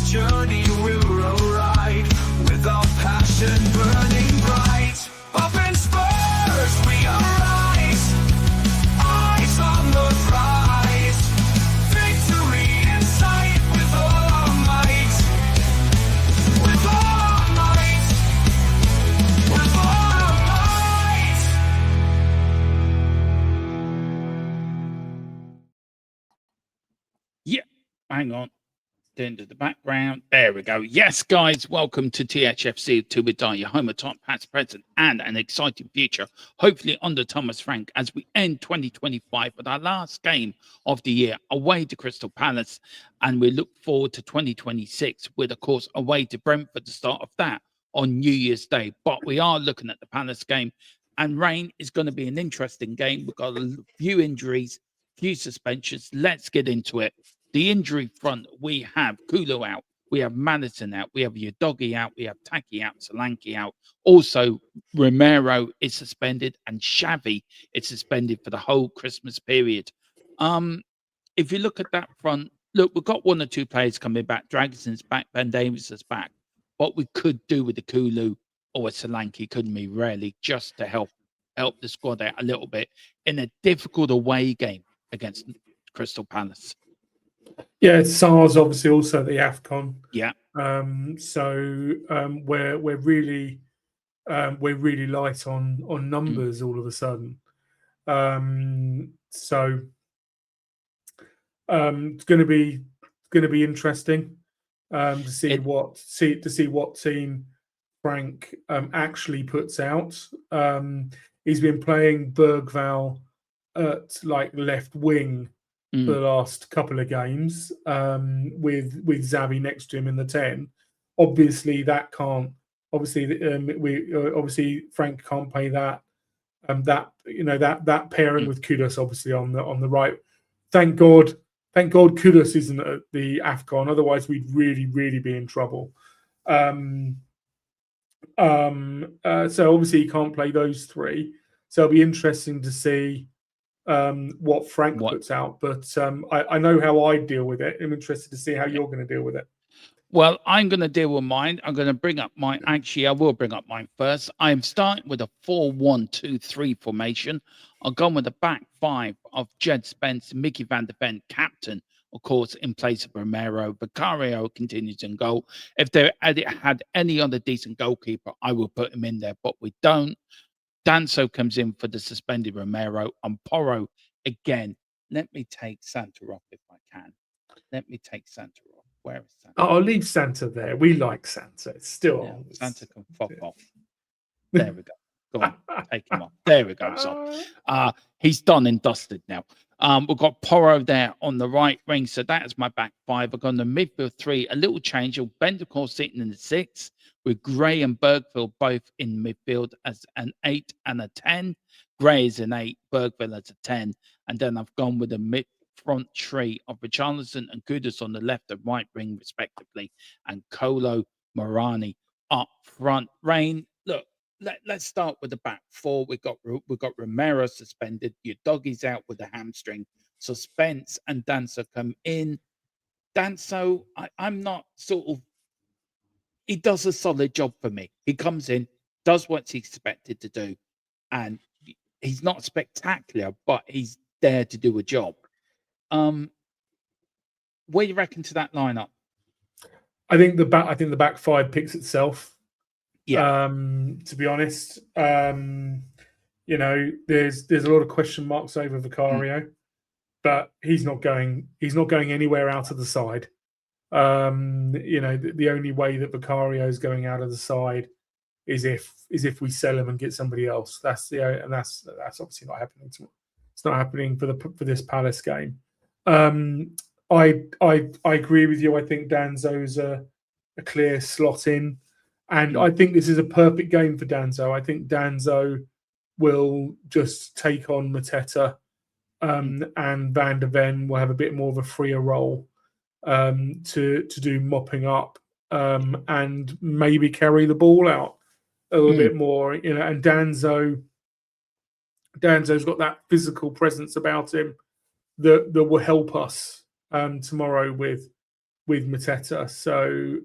this journey we'll ride with our passion burning bright. Up in Spurs we arise, eyes on the prize, victory in sight with all our might, with all our might, with all our might. Yeah, hang on. Into the background. There we go. Yes, guys, welcome to THFC to with your home of top past present and an exciting future. Hopefully under Thomas Frank as we end 2025 with our last game of the year away to Crystal Palace, and we look forward to 2026 with, of course, away to Brentford, the start of that on New Year's Day. But we are looking at the Palace game, and rain is going to be an interesting game. We've got a few injuries, few suspensions. Let's get into it. The injury front, we have Kulu out, we have Madison out, we have Udogie out, we have Taki out, Solanke out. Also, Romero is suspended and Xavi is suspended for the whole Christmas period. If you look at that front, look, we've got one or two players coming back. Dragonson's back, Ben Davies is back. What we could do with the Kulu or a Solanke, couldn't we, really, just to help the squad out a little bit in a difficult away game against Crystal Palace. Yeah, SARS obviously also the AFCON. Yeah. We're really light on numbers all of a sudden. It's going to be interesting to see what team Frank actually puts out. He's been playing Bergvall at like left wing for the last couple of games, with Xavi next to him in the 10. Obviously, that can't. Obviously, Frank can't play that. That pairing with Kudus obviously on the right. Thank God Kudus isn't at the AFCON. Otherwise, we'd really be in trouble. So obviously, he can't play those three. So it'll be interesting to see what Frank puts out, but I know how I deal with it. I'm interested to see how you're going to deal with it. Well, I'm going to deal with mine. I'm going to bring up mine. Actually, I will bring up mine first. I'm starting with a 4-1-2-3 formation. I'll go with the back five of Jed Spence, Mickey van der Ven, captain, of course, in place of Romero. Vicario continues in goal. If they had any other decent goalkeeper, I will put him in there, but we don't. Danso comes in for the suspended Romero, and Porro again. Let me take Santa off if I can. Let me take Santa off. Where is Santa? I'll leave Santa there. We like Santa. It's still on. Santa can fuck off. There we go. Go on, take him off. There we go. So, he's done and dusted now. We've got Porro there on the right wing, so that is my back five. I've got the midfield three. A little change. Bentancur sitting in the 6, with Gray and Bergville both in midfield as an 8 and a 10. Gray is an 8, Bergville as a 10, and then I've gone with a mid-front tree of Richarlison and Kudus on the left and right wing, respectively, and Kolo Morani up front. Rain, look. Let's start with the back four. We've got Romero suspended. Udogie's out with a hamstring. So Spence and Danso come in. Danso, I'm not sort of. He does a solid job for me. He comes in, does what he's expected to do, and he's not spectacular, but he's there to do a job. What do you reckon to that lineup? I think the back five picks itself. Yeah. To be honest, there's a lot of question marks over Vicario, but he's not going anywhere out of the side. The only way that Vicario is going out of the side is if we sell him and get somebody else. That's obviously not happening. It's not happening for this Palace game. I agree with you. I think Danzo's a clear slot in. And I think this is a perfect game for Danzo. I think Danzo will just take on Mateta, and Van der Ven will have a bit more of a freer role to do mopping up, and maybe carry the ball out a little bit more. And Danzo's got that physical presence about him that will help us tomorrow with Mateta. So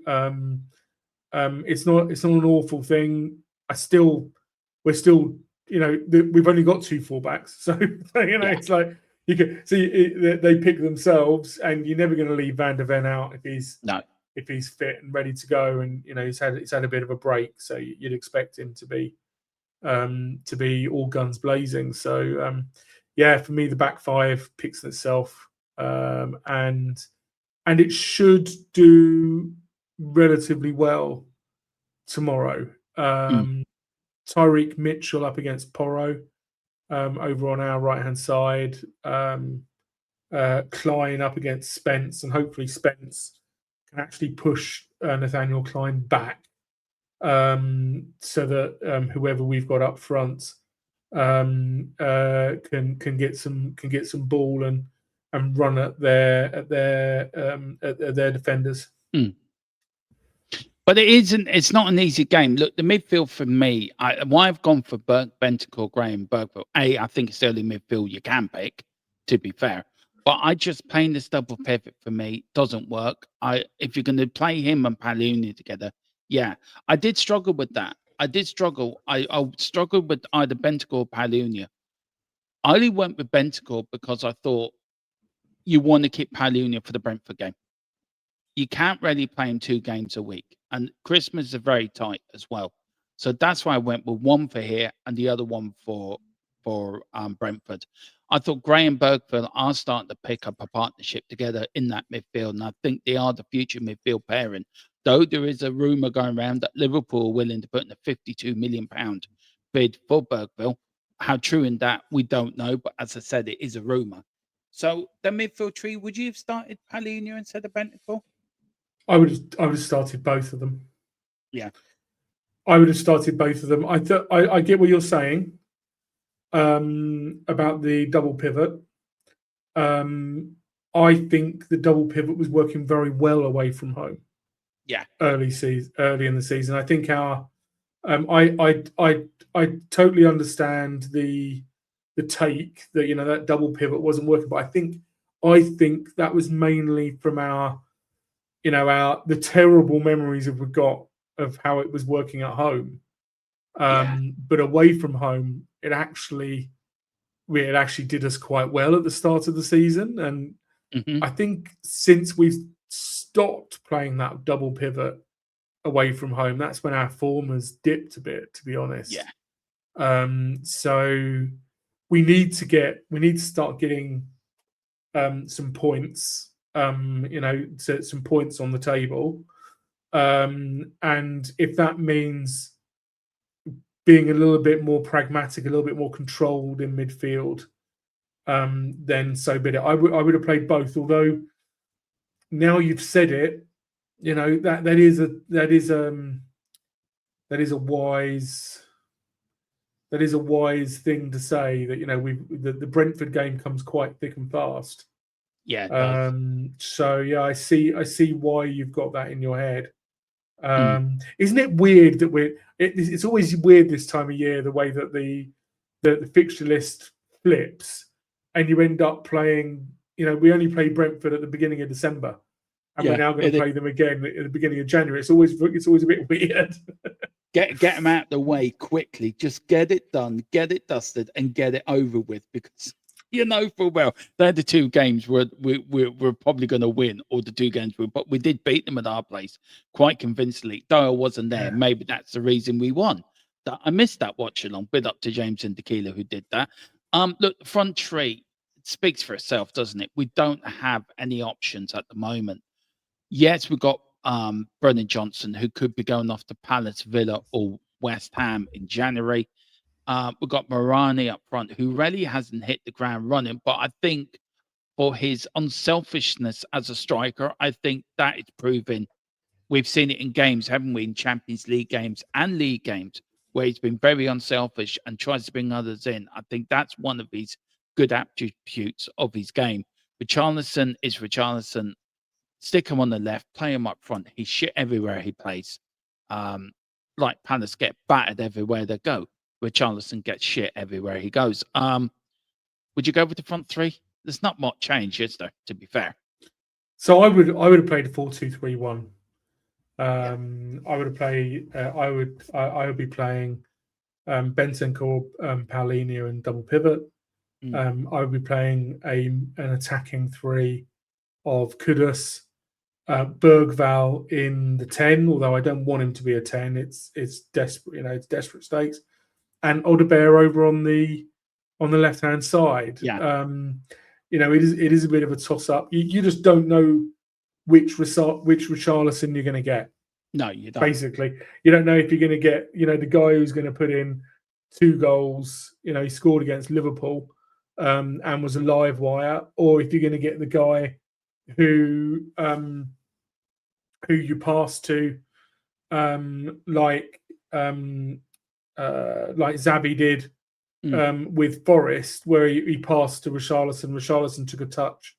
it's not an awful thing. We're still, we've only got 2 fullbacks, so it's like you can see they pick themselves, and you're never going to leave Van der Ven out if he's fit and ready to go, and he's had a bit of a break, so you'd expect him to be all guns blazing. So for me, the back 5 picks itself, and it should do relatively well tomorrow. Tyreek Mitchell up against Porro over on our right hand side. Klein up against Spence, and hopefully Spence can actually push Nathaniel Klein back, so that whoever we've got up front can get some ball and run at their defenders. But it's not an easy game. Look, the midfield for me, why I've gone for Bentancur, Graham, Bergville. I think it's the only midfield you can pick, to be fair. But playing this double pivot for me doesn't work. If you're going to play him and Paluni together, I did struggle with that. I struggled with either Bentancur or Paluni. I only went with Bentancur because I thought you want to keep Paluni for the Brentford game. You can't really play him 2 games a week, and Christmas is very tight as well. So that's why I went with one for here and the other one for Brentford. I thought Gray and Bergville are starting to pick up a partnership together in that midfield, and I think they are the future midfield pairing. Though there is a rumour going around that Liverpool are willing to put in a £52 million bid for Bergville. How true in that, we don't know, but as I said, it is a rumour. So the midfield tree, would you have started Palhinha instead of Bentancur? I would have started both of them. Yeah, I would have started both of them. I get what you're saying about the double pivot. I think the double pivot was working very well away from home. Yeah, early in the season. I think I totally understand the take that that double pivot wasn't working, but I think that was mainly from the terrible memories we've got of how it was working at home. But away from home, it actually did us quite well at the start of the season. And I think since we've stopped playing that double pivot away from home, that's when our form has dipped a bit, to be honest. So we need to start getting some points, some points on the table. And if that means being a little bit more pragmatic, a little bit more controlled in midfield, then so be it. I would have played both, although now you've said it, that is a wise thing to say, that the Brentford game comes quite thick and fast. Yeah, it does. So I see why you've got that in your head. Isn't it weird that it's always weird this time of year, the way that the fixture list flips, and you end up playing, we only played Brentford at the beginning of December, and we're now going to play them again at the beginning of January. It's always a bit weird. Get them out of the way quickly. Just get it done, get it dusted, and get it over with, because full well they're the 2 games we're probably going to win, or the 2 games but we did beat them at our place quite convincingly. Though I wasn't there, maybe that's the reason we won. I missed that watch along. Big up to James and Tequila who did that. Look, the front three, it speaks for itself, doesn't it? We don't have any options at the moment. Yes, we've got Brennan Johnson, who could be going off to Palace, Villa, or West Ham in January. We've got Morani up front, who really hasn't hit the ground running, but I think for his unselfishness as a striker, I think that is proven. We've seen it in games, haven't we, in Champions League games and league games, where he's been very unselfish and tries to bring others in. I think that's one of his good attributes of his game. Richarlison is Richarlison. Stick him on the left, play him up front. He's shit everywhere he plays. Like Palace get battered everywhere they go. Richarlison gets shit everywhere he goes. Would you go with the front 3? There's not much change, is there, to be fair? So I would have played a 4-2-3-1. I would have played. I would be playing Bentancur, Paulinho, and double pivot. I would be playing an attacking three of Kudus, Bergval in the 10. Although I don't want him to be a 10. It's desperate. It's desperate stakes. And Odebear over on the left hand side. Yeah. It is a bit of a toss up. You just don't know which Richarlison you're going to get. No, you don't. Basically, you don't know if you're going to get the guy who's going to put in 2 goals. He scored against Liverpool and was a live wire, or if you're going to get the guy who you pass to, like Xavi did with Forest, where he passed to Richarlison. Richarlison took a touch,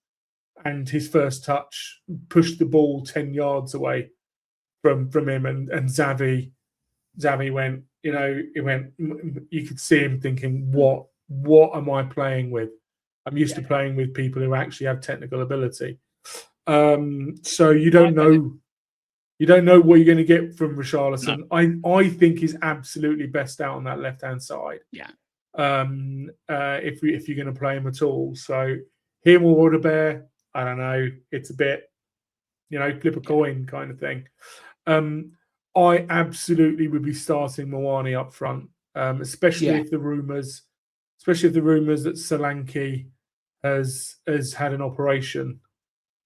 and his first touch pushed the ball 10 yards away from him, and Xavi went. You could see him thinking, "What am I playing with? I'm used to playing with people who actually have technical ability." So you don't know. You don't know what you're going to get from Richarlison. No. I think he's absolutely best out on that left-hand side. Yeah. If you're going to play him at all, so him or Odebear, I don't know. It's a bit, flip a coin kind of thing. I absolutely would be starting Moani up front, especially if the rumours that Solanke has had an operation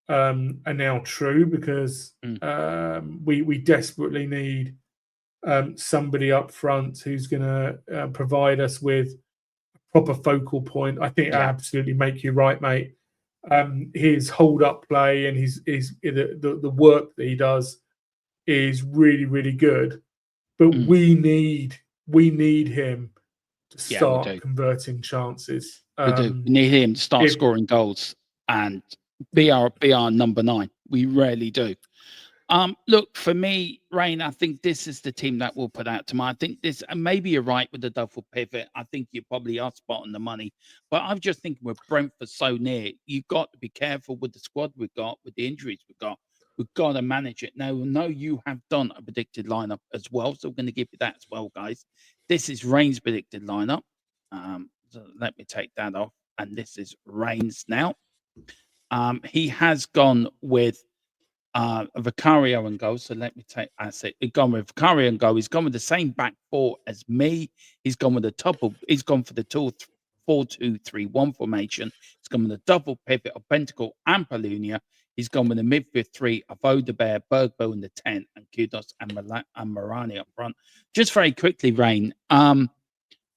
are now true, because we desperately need somebody up front who's going to provide us with a proper focal point. I think I absolutely make you right, mate. His hold-up play and the work that he does is really, really good. But we need him to start converting chances. We do. We need him to start scoring goals and be our number 9. We really do. Look, for me, Rain, I think this is the team that we'll put out tomorrow. I think this, and maybe you're right with the double pivot. I think you probably are spot on the money. But I'm just thinking with Brentford so near, you've got to be careful with the squad we've got, with the injuries we've got. We've got to manage it. Now, we know you have done a predicted lineup as well, so we're going to give you that as well, guys. This is Rain's predicted lineup. So let me take that off. And this is Rain's now. He has gone with Vicario and goal. So let me take. He's gone with Vicario and goal. He's gone with the same back 4 as me. He's gone with a double. He's gone for the 4-2-3-1 formation. He's gone with a double pivot of Bentancur and Paulinho. He's gone with a midfield 3 of Odebear, Bergbo in the 10, and Kudus and Marani up front. Just very quickly, Rain.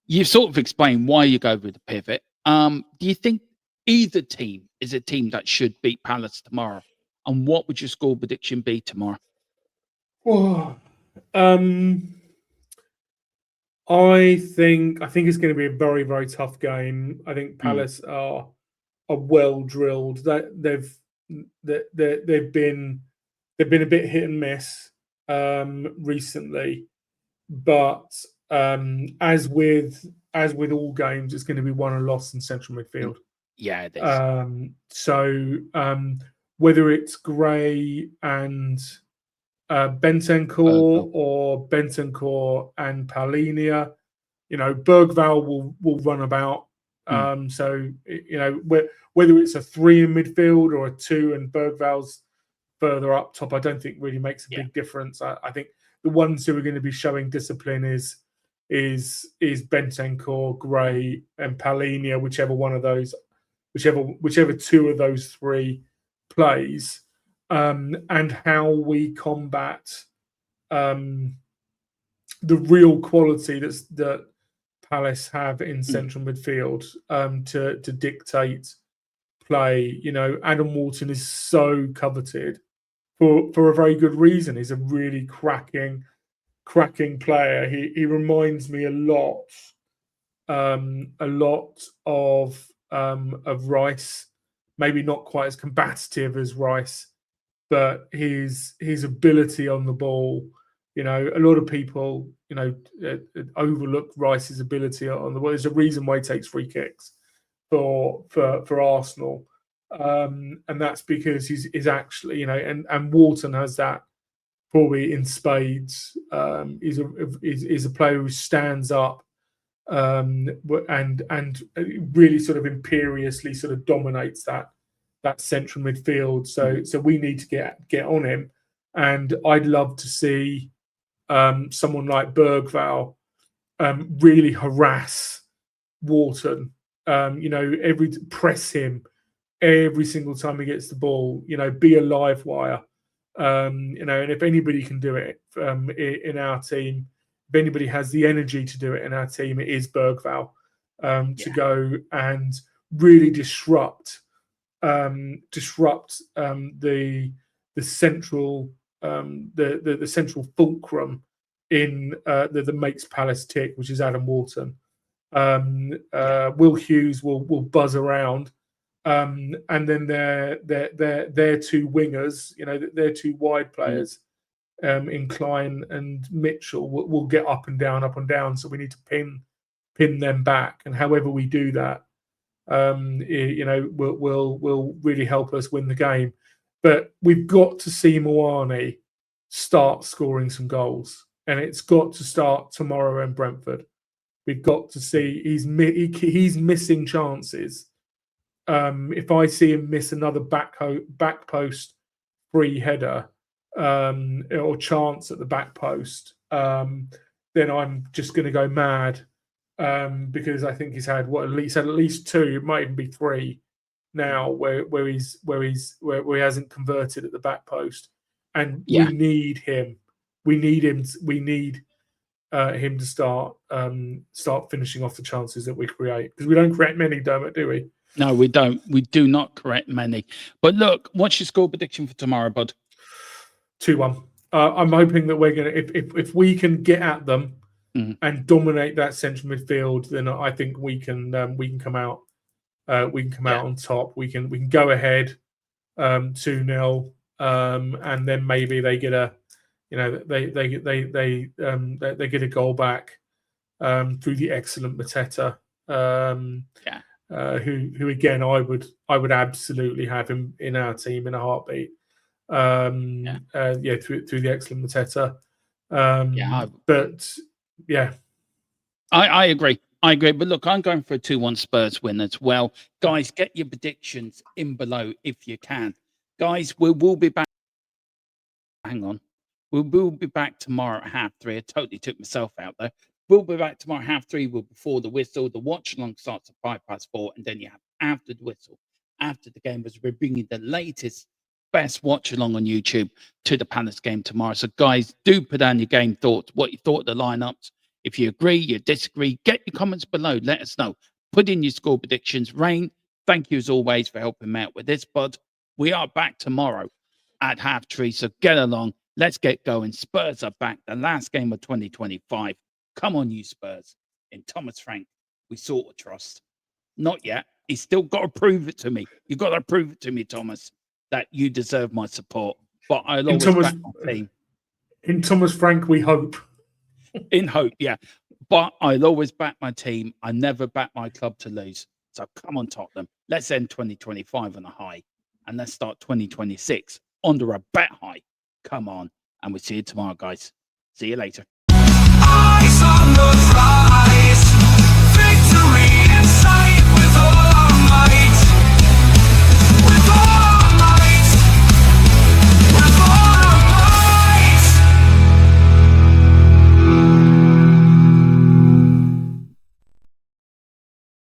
You sort of explained why you go with the pivot. Do you think either team is a team that should beat Palace tomorrow? And what would your score prediction be tomorrow? I think it's going to be a very, very tough game. I think Palace are well drilled. They've been a bit hit and miss recently, but as with all games, it's going to be won and lost in central midfield. Yeah, it is. So whether it's Gray and Bentancur or Bentancur and Paulinho, Bergval will run about. So whether it's a 3 in midfield or a 2 and Bergval's further up top, I don't think really makes a big difference. I think the ones who are going to be showing discipline is Bentancur, Gray, and Paulinho, whichever two of those 3 plays, and how we combat the real quality that Palace have in central midfield to dictate play. Adam Wharton is so coveted for a very good reason. He's a really cracking player. He reminds me a lot of Rice. Maybe not quite as combative as Rice, but his ability on the ball. A lot of people, overlook Rice's ability on the ball. There's a reason why he takes free kicks for Arsenal. and that's because he's actually, and Wharton has that probably in spades. Is a player who stands up and really sort of imperiously sort of dominates that central midfield. So we need to get on him, and I'd love to see someone like Bergvall really harass Wharton. Press him every single time he gets the ball. Be a live wire. And if anybody can do it in our team, if anybody has the energy to do it in our team, it is Bergvall to go and really disrupt the central the central fulcrum in that makes Palace tick, which is Adam Wharton. Will Hughes will buzz around. And then their two wingers, their two wide players, in Klein and Mitchell, will get up and down. So we need to pin them back, and however we do that, will really help us win the game. But we've got to see Moani start scoring some goals, and it's got to start tomorrow in Brentford. We've got to see he's missing chances. If I see him miss another back post free header or chance at the back post, then I'm just going to go mad because I think he's had at least two, it might even be three now, where he hasn't converted at the back post, and we need him. We need him to start finishing off the chances that we create, because we don't create many, Dermot, do we? No, we don't. We do not correct many. But look, what's your score prediction for tomorrow, bud? 2-1. I'm hoping that we're going to, if we can get at them and dominate that central midfield, then I think we can come out. We can come out on top. We can go ahead 2-0, and then maybe they get a, they get a goal back through the excellent Mateta. Who again I would absolutely have him in our team in a heartbeat. Through the excellent Mateta. I agree. But look, I'm going for a 2-1 Spurs win as well. Guys, get your predictions in below if you can. Guys, we will be back. Hang on. We will be back tomorrow at 3:30. I totally took myself out there. We'll be back tomorrow at 3:30 before the whistle. The watch along starts at 4:05, and then you have after the whistle. After the game, as we're bringing the latest, best watch along on YouTube to the Palace game tomorrow. So, guys, do put down your game thoughts, what you thought of the lineups. If you agree, you disagree, get your comments below. Let us know. Put in your score predictions. Rain, thank you as always for helping me out with this, bud. We are back tomorrow at 3:30. So get along. Let's get going. Spurs are back. The last game of 2025. Come on, you Spurs. In Thomas Frank, we sort of trust. Not yet. He's still got to prove it to me. You've got to prove it to me, Thomas, that you deserve my support. But I'll always back my team. In Thomas Frank, we hope. In hope, yeah. But I'll always back my team. I never back my club to lose. So come on, Tottenham. Let's end 2025 on a high. And let's start 2026 under a bet high. Come on. And we'll see you tomorrow, guys. See you later.